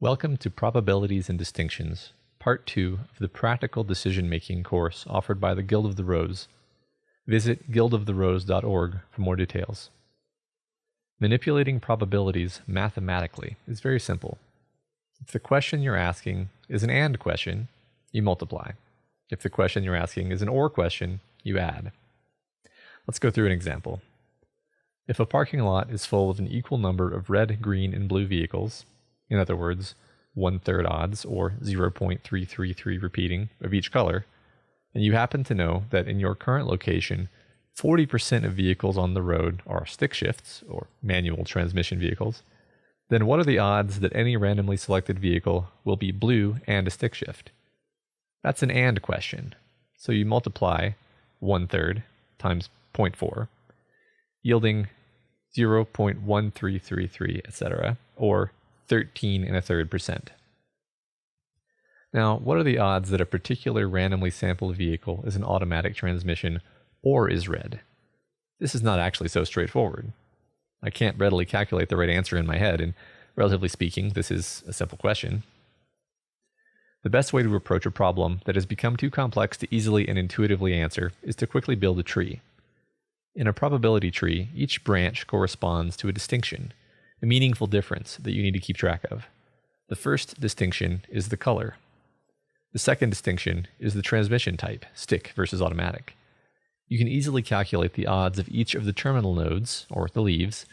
Welcome to Probabilities and Distinctions, Part 2 of the Practical Decision-Making course offered by the Guild of the Rose. Visit guildoftherose.org for more details. Manipulating probabilities mathematically is very simple. If the question you're asking is an AND question, you multiply. If the question you're asking is an OR question, you add. Let's go through an example. If a parking lot is full of an equal number of red, green, and blue vehicles, in other words, 1/3 odds, or 0.333 repeating of each color, and you happen to know that in your current location, 40% of vehicles on the road are stick shifts, or manual transmission vehicles, then what are the odds that any randomly selected vehicle will be blue and a stick shift? That's an AND question. So you multiply 1/3 times 0.4, yielding 0.1333, etc., or 13.33%. Now, what are the odds that a particular randomly sampled vehicle is an automatic transmission or is red? This is not actually so straightforward. I can't readily calculate the right answer in my head, and relatively speaking, this is a simple question. The best way to approach a problem that has become too complex to easily and intuitively answer is to quickly build a tree. In a probability tree, each branch corresponds to a distinction, a meaningful difference that you need to keep track of. The first distinction is the color. The second distinction is the transmission type, stick versus automatic. You can easily calculate the odds of each of the terminal nodes, or the leaves,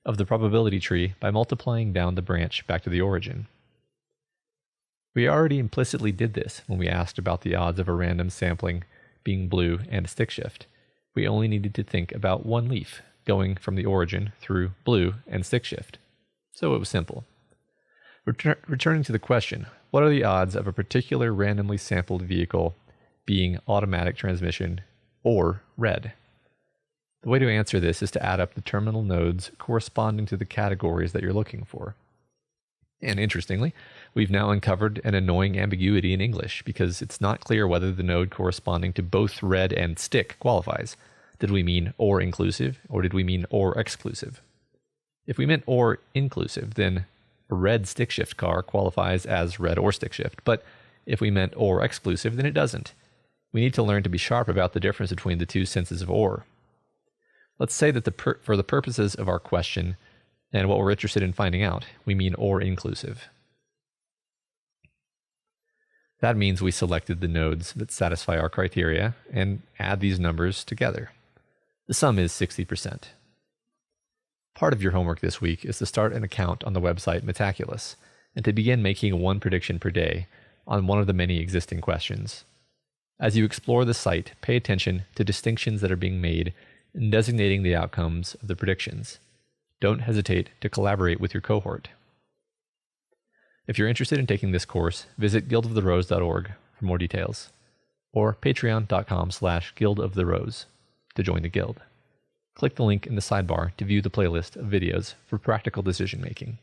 of the probability tree by multiplying down the branch back to the origin. We already implicitly did this when we asked about the odds of a random sampling being blue and a stick shift. We only needed to think about one leaf, going from the origin through blue and stick shift. So it was simple. Returning to the question, what are the odds of a particular randomly sampled vehicle being automatic transmission or red? The way to answer this is to add up the terminal nodes corresponding to the categories that you're looking for. And interestingly, we've now uncovered an annoying ambiguity in English because it's not clear whether the node corresponding to both red and stick qualifies. Did we mean or inclusive, or did we mean or exclusive? If we meant or inclusive, then a red stick shift car qualifies as red or stick shift. But if we meant or exclusive, then it doesn't. We need to learn to be sharp about the difference between the two senses of or. Let's say that for the purposes of our question and what we're interested in finding out, we mean or inclusive. That means we selected the nodes that satisfy our criteria and add these numbers together. The sum is 60%. Part of your homework this week is to start an account on the website Metaculus and to begin making one prediction per day on one of the many existing questions. As you explore the site, pay attention to distinctions that are being made in designating the outcomes of the predictions. Don't hesitate to collaborate with your cohort. If you're interested in taking this course, visit guildoftherose.org for more details, or patreon.com/guildoftherose to join the guild. Click the link in the sidebar to view the playlist of videos for practical decision making.